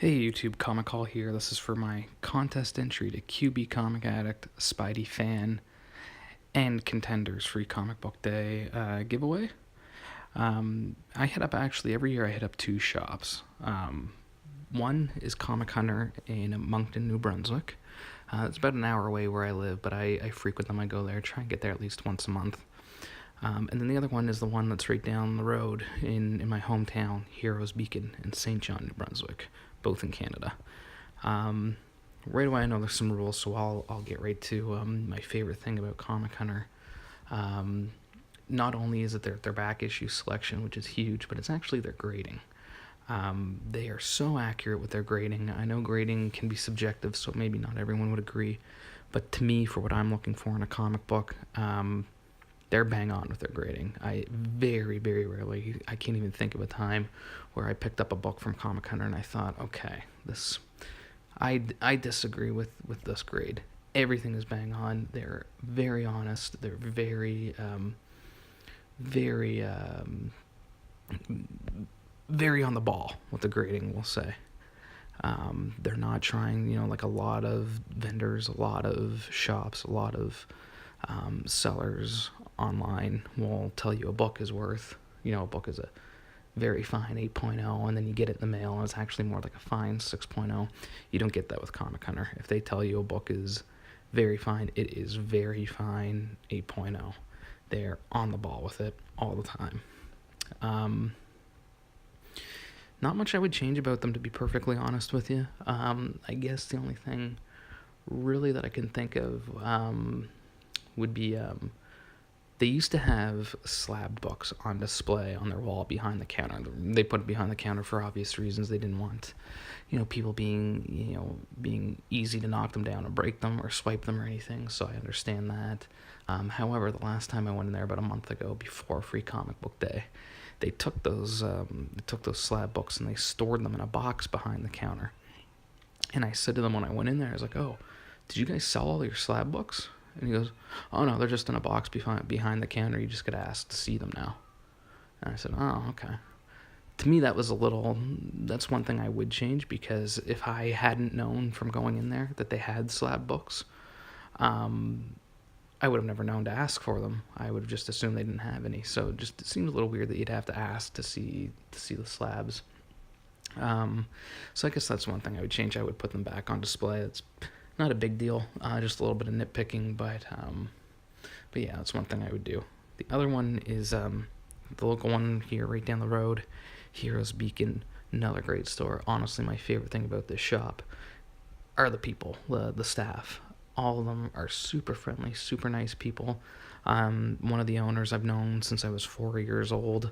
Hey YouTube, Comic Call here. This is for my contest entry to QB Comic Addict, Spidey Fan, and Contender's free comic book day giveaway. I hit up actually every year. I hit up two shops. One is Comic Hunter in Moncton, New Brunswick. It's about an hour away where I live, but I frequent them. I go there, try and get there at least once a month. And then the other one is the one that's right down the road in my hometown, Heroes Beacon in St. John, New Brunswick, both in Canada. Right away, I know there's some rules, so I'll get right to my favorite thing about Comic Hunter. Not only is it their back issue selection, which is huge, but it's actually their grading. They are so accurate with their grading. I know grading can be subjective, so maybe not everyone would agree, but to me, for what I'm looking for in a comic book, they're bang on with their grading. I very, very rarely, I can't even think of a time where I picked up a book from Comic Hunter and I thought, okay, I disagree with this grade. Everything is bang on. They're very honest. They're very on the ball with the grading, we'll say. They're not trying, like a lot of vendors, a lot of shops, a lot of sellers online will tell you a book is worth, a book is a very fine 8.0, and then you get it in the mail and it's actually more like a fine 6.0. You don't get that with Comic Hunter. If they tell you a book is very fine, it is very fine 8.0. They're on the ball with it all the time. Not much I would change about them, to be perfectly honest with you. I guess the only thing really that I can think of would be they used to have slabbed books on display on their wall behind the counter. They put it behind the counter for obvious reasons. They didn't want, people being easy to knock them down or break them or swipe them or anything, so I understand that. However, the last time I went in there about a month ago before Free Comic Book Day, they took those slab books and they stored them in a box behind the counter. And I said to them when I went in there, I was like, "Oh, did you guys sell all your slab books?" And he goes, "Oh no, they're just in a box behind the counter. You just get asked to see them now." And I said, "Oh, okay." To me, that's one thing I would change, because if I hadn't known from going in there that they had slab books, I would have never known to ask for them. I would have just assumed they didn't have any. So it seems a little weird that you'd have to ask to see the slabs. So I guess that's one thing I would change. I would put them back on display. It's not a big deal, just a little bit of nitpicking, but yeah, that's one thing I would do. The other one is the local one here right down the road, Heroes Beacon, another great store. Honestly, my favorite thing about this shop are the people, the staff. All of them are super friendly, super nice people. One of the owners I've known since I was 4 years old.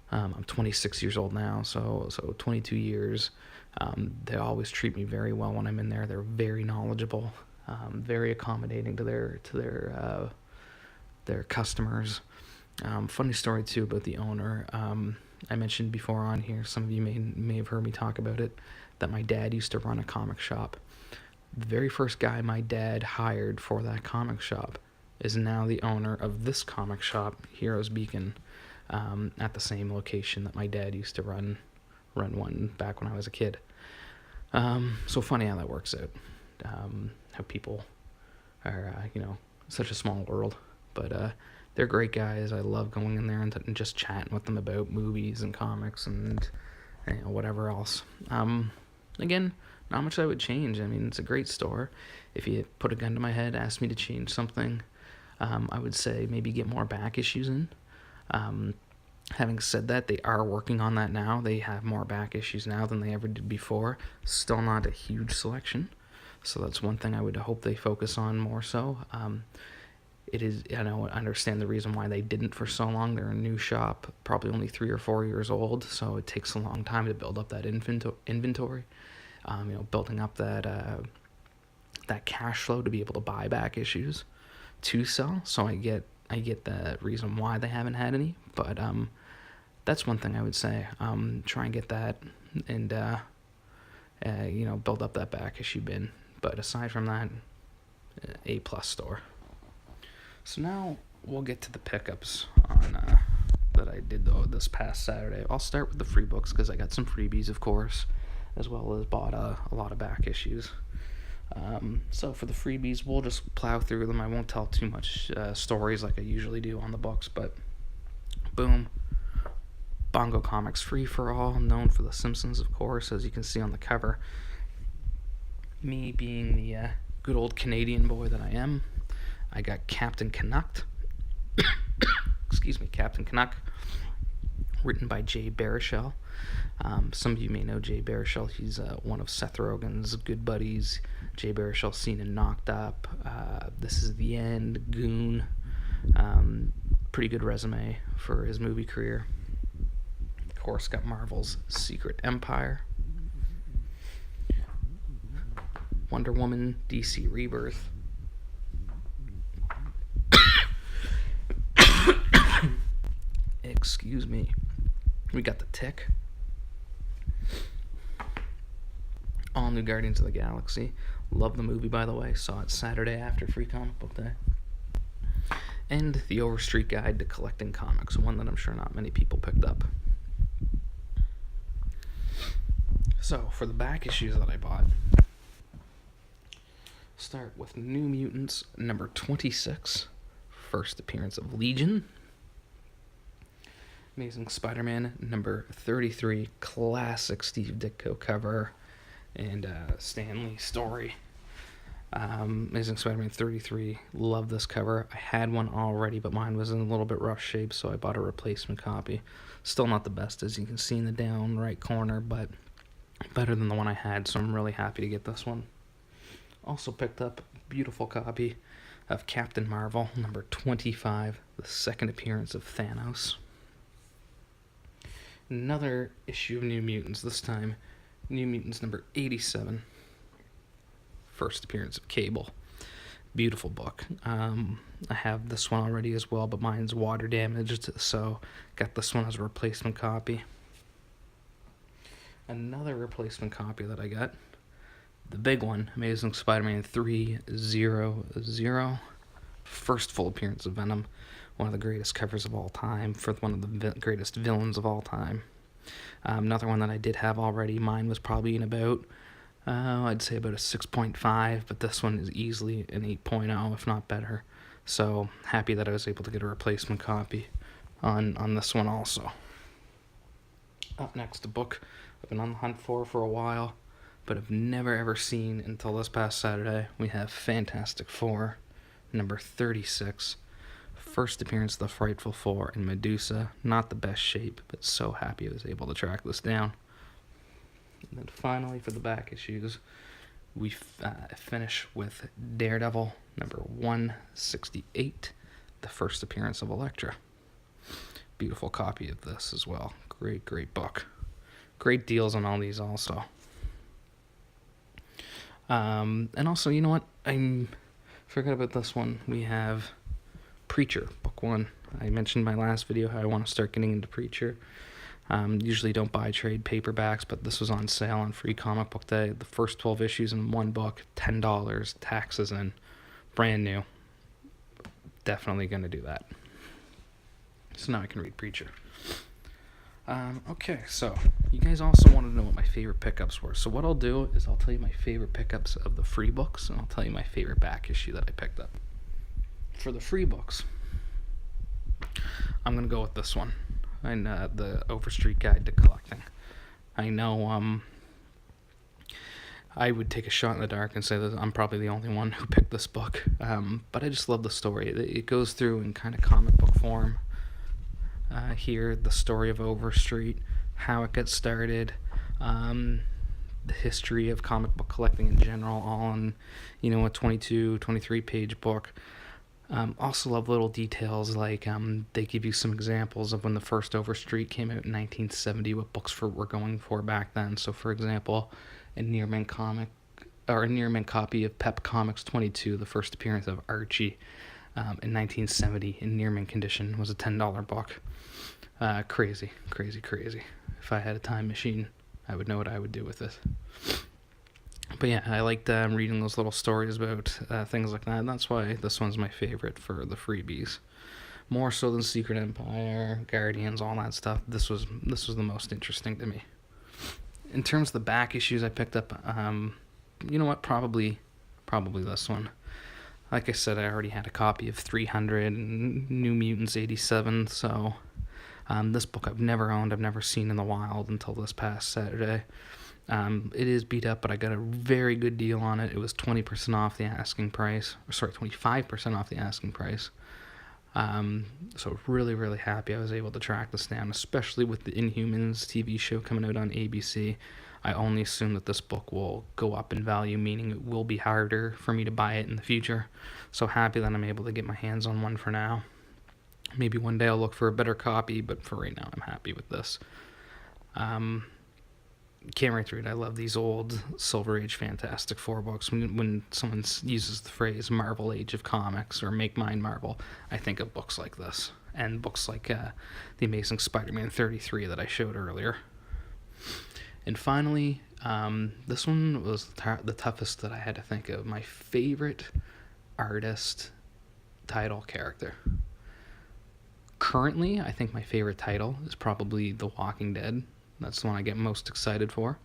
I'm 26 years old now, so 22 years. They always treat me very well when I'm in there. They're very knowledgeable, very accommodating to their customers. Funny story too about the owner. I mentioned before on here, some of you may have heard me talk about it, that my dad used to run a comic shop. The very first guy my dad hired for that comic shop is now the owner of this comic shop, Heroes Beacon, at the same location that my dad used to run one back when I was a kid. So funny how that works out. How people are, such a small world. But they're great guys. I love going in there and just chatting with them about movies and comics and whatever else. Again, not much I would change. I mean, it's a great store. If you put a gun to my head, ask me to change something, I would say maybe get more back issues in. Having said that, they are working on that now. They have more back issues now than they ever did before. Still not a huge selection, so that's one thing I would hope they focus on more so. I understand the reason why they didn't for so long. They're a new shop, probably only 3 or 4 years old, so it takes a long time to build up that inventory. Building up that cash flow to be able to buy back issues to sell. So I get the reason why they haven't had any, but that's one thing I would say. Try and get that and build up that back issue bin. But aside from that, A+ store. So now we'll get to the pickups on that I did this past Saturday. I'll start with the free books because I got some freebies, of course. as well as bought a lot of back issues. So for the freebies, we'll just plow through them. I won't tell too much stories like I usually do on the books, but boom. Bongo Comics Free for All, known for The Simpsons, of course, as you can see on the cover. Me being the good old Canadian boy that I am, I got Captain Canuck. Excuse me, Captain Canuck, written by Jay Baruchel. Some of you may know Jay Baruchel. He's one of Seth Rogen's good buddies. Jay Baruchel's seen in Knocked Up, This Is the End, Goon. Pretty good resume for his movie career. Of course, got Marvel's Secret Empire, Wonder Woman, DC Rebirth. Excuse me. We got The Tick. All new Guardians of the Galaxy. Love the movie, by the way. Saw it Saturday after Free Comic Book Day. And The Overstreet Guide to Collecting Comics, one that I'm sure not many people picked up. So, for the back issues that I bought, start with New Mutants number 26, first appearance of Legion. Amazing Spider-Man number 33, classic Steve Ditko cover and Stan Lee story. Amazing Spider-Man 33, love this cover. I had one already, but mine was in a little bit rough shape, so I bought a replacement copy. Still not the best, as you can see in the down right corner, but better than the one I had, so I'm really happy to get this one. Also picked up a beautiful copy of Captain Marvel number 25, the second appearance of Thanos. Another issue of New Mutants, this time New Mutants number 87, first appearance of Cable. Beautiful book. I have this one already as well, but mine's water damaged, so got this one as a replacement copy. Another replacement copy that I got, the big one, Amazing Spider-Man 300, first full appearance of Venom, one of the greatest covers of all time, for one of the greatest villains of all time. Another one that I did have already, mine was probably in about, I'd say about a 6.5, but this one is easily an 8.0, if not better. So happy that I was able to get a replacement copy on this one also. Up next, a book I've been on the hunt for a while, but have never ever seen until this past Saturday. We have Fantastic Four, number 36. First appearance of the Frightful Four and Medusa. Not the best shape, but so happy I was able to track this down. And then finally, for the back issues, we finish with Daredevil, number 168, the first appearance of Elektra. Beautiful copy of this as well. Great, great book. Great deals on all these also. And also, you know what? I forgot about this one. We have Preacher, book 1. I mentioned in my last video how I want to start getting into Preacher. Usually don't buy trade paperbacks, but this was on sale on Free Comic Book Day. The first 12 issues in one book, $10, taxes in, brand new. Definitely going to do that. So now I can read Preacher. Okay, so you guys also wanted to know what my favorite pickups were. So what I'll do is I'll tell you my favorite pickups of the free books, and I'll tell you my favorite back issue that I picked up. For the free books, I'm going to go with this one, and the Overstreet Guide to Collecting. I know I would take a shot in the dark and say that I'm probably the only one who picked this book, but I just love the story. It goes through in kind of comic book form. Here, the story of Overstreet, how it got started, the history of comic book collecting in general, all in, a 22, 23 page book. Also love little details like they give you some examples of when the first Overstreet came out in 1970, what books were going for back then. So, for example, a Nearman copy of Pep Comics 22, the first appearance of Archie in 1970 in Nearman condition, was a $10 book. Crazy. If I had a time machine, I would know what I would do with it. But yeah, I liked reading those little stories about things like that, and that's why this one's my favorite for the freebies. More so than Secret Empire, Guardians, all that stuff. This was the most interesting to me. In terms of the back issues I picked up, you know what? Probably this one. Like I said, I already had a copy of 300 and New Mutants 87, so this book I've never owned, I've never seen in the wild until this past Saturday. It is beat up, but I got a very good deal on it. It was 20% off the asking price, or sorry, 25% off the asking price. So really, really happy I was able to track this down, especially with the Inhumans TV show coming out on ABC. I only assume that this book will go up in value, meaning it will be harder for me to buy it in the future. So happy that I'm able to get my hands on one for now. Maybe one day I'll look for a better copy, but for right now, I'm happy with this. Can't wait to read. I love these old Silver Age Fantastic Four books. When someone uses the phrase Marvel Age of Comics or Make Mine Marvel, I think of books like this, and books like The Amazing Spider-Man 33 that I showed earlier. And finally, this one was the toughest that I had to think of. My favorite artist title character. Currently, I think my favorite title is probably The Walking Dead. That's the one I get most excited for.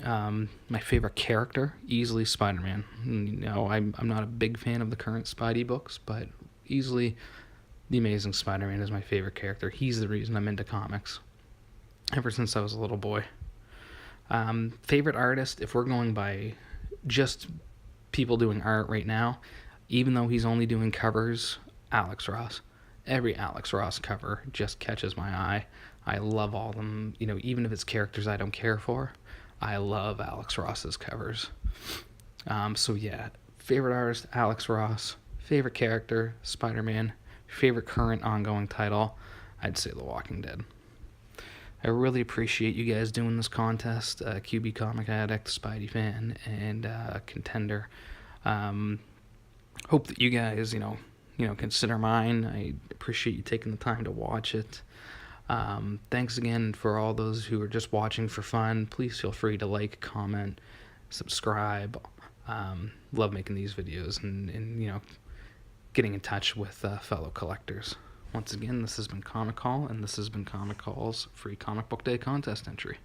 My favorite character, easily Spider-Man. You know, I'm not a big fan of the current Spidey books, but easily The Amazing Spider-Man is my favorite character. He's the reason I'm into comics, ever since I was a little boy. Favorite artist, if we're going by just people doing art right now, even though he's only doing covers, Alex Ross. Every Alex Ross cover just catches my eye. I love all of them. You know, even if it's characters I don't care for, I love Alex Ross's covers. So yeah, favorite artist, Alex Ross. Favorite character, Spider-Man. Favorite current ongoing title, I'd say The Walking Dead. I really appreciate you guys doing this contest. QB Comic Addict, Spidey Fan, and Contender. Hope that you guys, consider mine. I appreciate you taking the time to watch it. Thanks again for all those who are just watching for fun. Please feel free to like, comment, subscribe. Love making these videos and getting in touch with fellow collectors. Once again, this has been Comic Call, and this has been Comic Call's free comic book day contest entry.